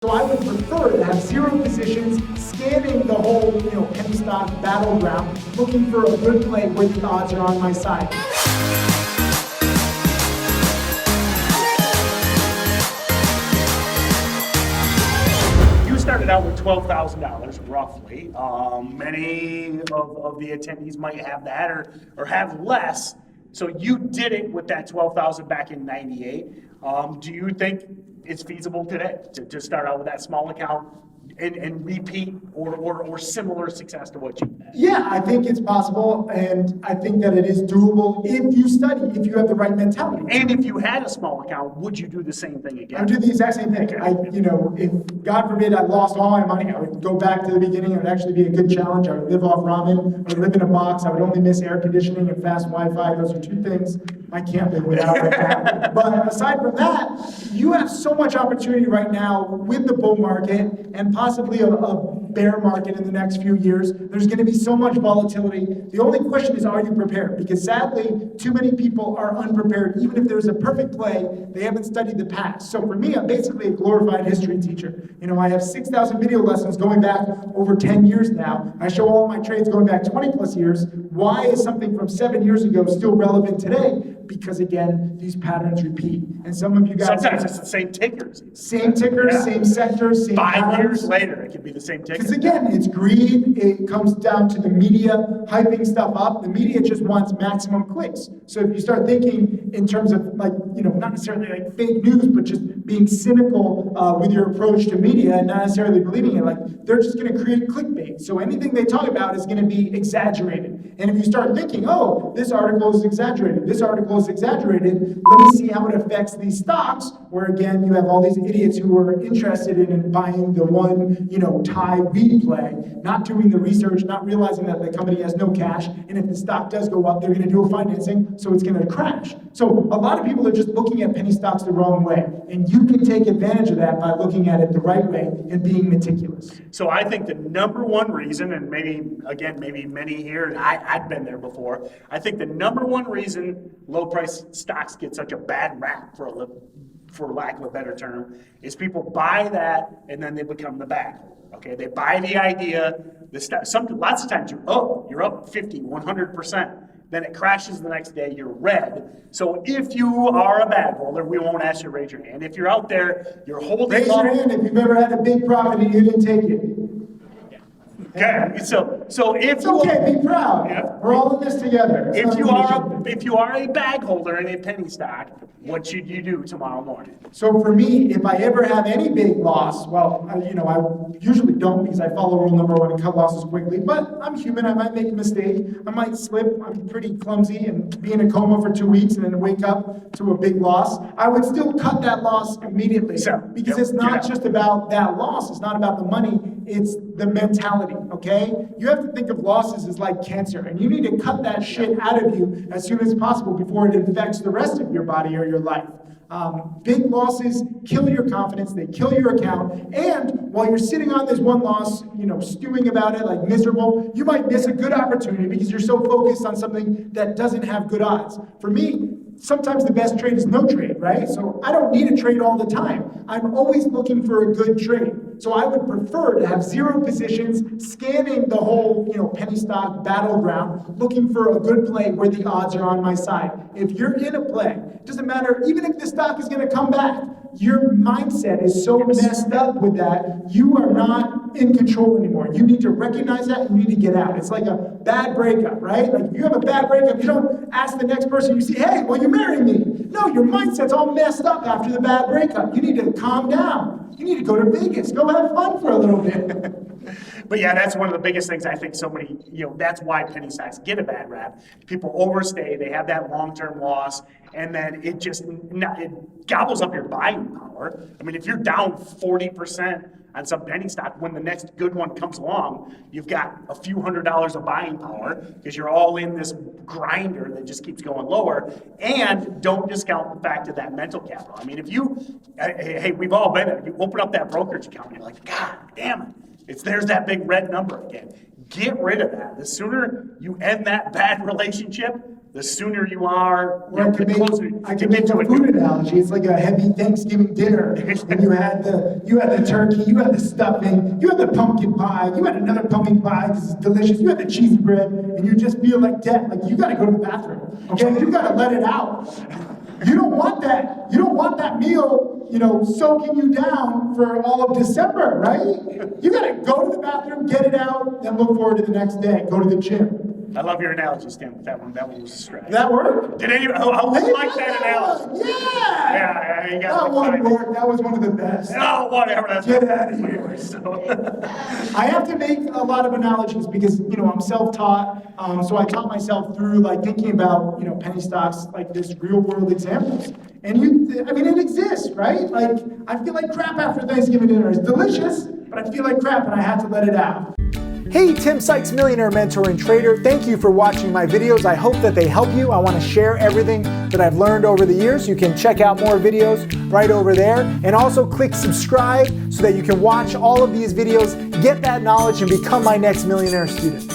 So I would prefer to have zero positions, scanning the whole, penny stock battleground, looking for a good play where the odds are on my side. You started out with $12,000 roughly. Many of the attendees might have that or have less. So you did it with that $12,000 back in '98. Do you think it's feasible today to start out with that small account and repeat or similar success to what you had? Yeah, I think it's possible, and I think that it is doable if you study, if you have the right mentality. And if you had a small account, would you do the same thing again? I would do the exact same thing. If God forbid I lost all my money, I would go back to the beginning. It would actually be a good challenge. I would live off ramen. I would live in a box. I would only miss air conditioning and fast Wi-Fi. Those are two things I can't live without right now. But aside from that, you have so much opportunity right now with the bull market and possibly a bear market in the next few years. There's going to be so much volatility. The only question is, are you prepared? Because sadly, too many people are unprepared. Even if there's a perfect play, they haven't studied the past. So for me, I'm basically a glorified history teacher. I have 6,000 video lessons going back over 10 years now. I show all my trades going back 20 plus years. Why is something from 7 years ago still relevant today? Because again, these patterns repeat. And some of you guys— Sometimes it's the same tickers. Same tickers, Yeah. Same sectors, same 5 patterns. years later, it could be the same ticker. Because again, it's greed. It comes down to the media hyping stuff up. The media just wants maximum clicks. So if you start thinking in terms of not necessarily like fake news, but just being cynical with your approach to media and not necessarily believing it, they're just going to create clickbait. So anything they talk about is going to be exaggerated. And if you start thinking, oh, this article is exaggerated, this article is exaggerated, let me see how it affects these stocks, where again, you have all these idiots who are interested in buying the one, Thai weed play, not doing the research, not realizing that the company has no cash, and if the stock does go up, they're going to do a financing, so it's going to crash. So a lot of people are just looking at penny stocks the wrong way, and you can take advantage of that by looking at it the right way and being meticulous. So I think the number one reason, and maybe many here, and I've been there before, I think the number one reason low price stocks get such a bad rap, for lack of a better term, is people buy that and then they become the bag holder. Okay, they buy the idea, lots of times you're up 50, 100%. Then it crashes the next day, you're red. So if you are a bag holder, we won't ask you to raise your hand. If you're out there, you're holding— Raise your hand if you've ever had a big profit and you didn't take it. Okay, so if It's okay, be proud. Yeah. We're all in this together. If you are a bag holder in a penny stock, what should you do tomorrow morning? So for me, if I ever have any big loss, well, I usually don't, because I follow rule number 1 and cut losses quickly, but I'm human, I might make a mistake, I might slip, I'm pretty clumsy and be in a coma for 2 weeks and then wake up to a big loss. I would still cut that loss immediately, because it's not just about that loss, it's not about the money, it's the mentality, okay? You have to think of losses as like cancer, and you need to cut that shit out of you as soon as possible before it infects the rest of your body or your life. Big losses kill your confidence, they kill your account, and while you're sitting on this one loss, stewing about it like miserable, you might miss a good opportunity because you're so focused on something that doesn't have good odds. For me, sometimes the best trade is no trade, right? So I don't need a trade all the time. I'm always looking for a good trade. So I would prefer to have zero positions, scanning the whole, penny stock battleground, looking for a good play where the odds are on my side. If you're in a play, it doesn't matter, even if the stock is going to come back, your mindset is so messed up with that, you are not in control anymore. You need to recognize that and you need to get out. It's like a bad breakup, right? Like if you have a bad breakup, you don't ask the next person you see, hey, will you marry me? No, your mindset's all messed up after the bad breakup. You need to calm down. You need to go to Vegas. Go have fun for a little bit. But yeah, that's one of the biggest things I think so many, that's why penny stocks get a bad rap. People overstay, they have that long-term loss, and then it gobbles up your buying power. I mean, if you're down 40% on some penny stock, when the next good one comes along, you've got a few $100s of buying power because you're all in this grinder that just keeps going lower. And don't discount the fact of that mental capital. I mean, hey, we've all been there. You open up that brokerage account and you're like, God damn it. There's that big red number again. Get rid of that. The sooner you end that bad relationship, the sooner you are, Or I the can closer make you a get to food it. analogy. It's like a heavy Thanksgiving dinner, and you had the turkey, you had the stuffing, you had the pumpkin pie, you had another pumpkin pie because it's delicious, you had the cheesy bread, and you just feel like death. Like you got to go to the bathroom. Okay, you got to let it out. You don't want that. You don't want that meal, soaking you down for all of December, right? You got to go to the bathroom, get it out, then look forward to the next day. Go to the gym. I love your analogy, Stan, with that one. That one was a stretch. Did that work? Did anyone? I would like that analogy. Yeah! Yeah, you got That like one 5 worked. That was one of the best. Oh, whatever. That's Get what out of here. So. I have to make a lot of analogies because, I'm self-taught. So I taught myself through thinking about, penny stocks, like this real world examples. And it exists, right? I feel like crap after Thanksgiving dinner. It's delicious, but I feel like crap and I had to let it out. Hey, Tim Sykes, millionaire mentor and trader. Thank you for watching my videos. I hope that they help you. I want to share everything that I've learned over the years. You can check out more videos right over there. And also click subscribe so that you can watch all of these videos, get that knowledge, and become my next millionaire student.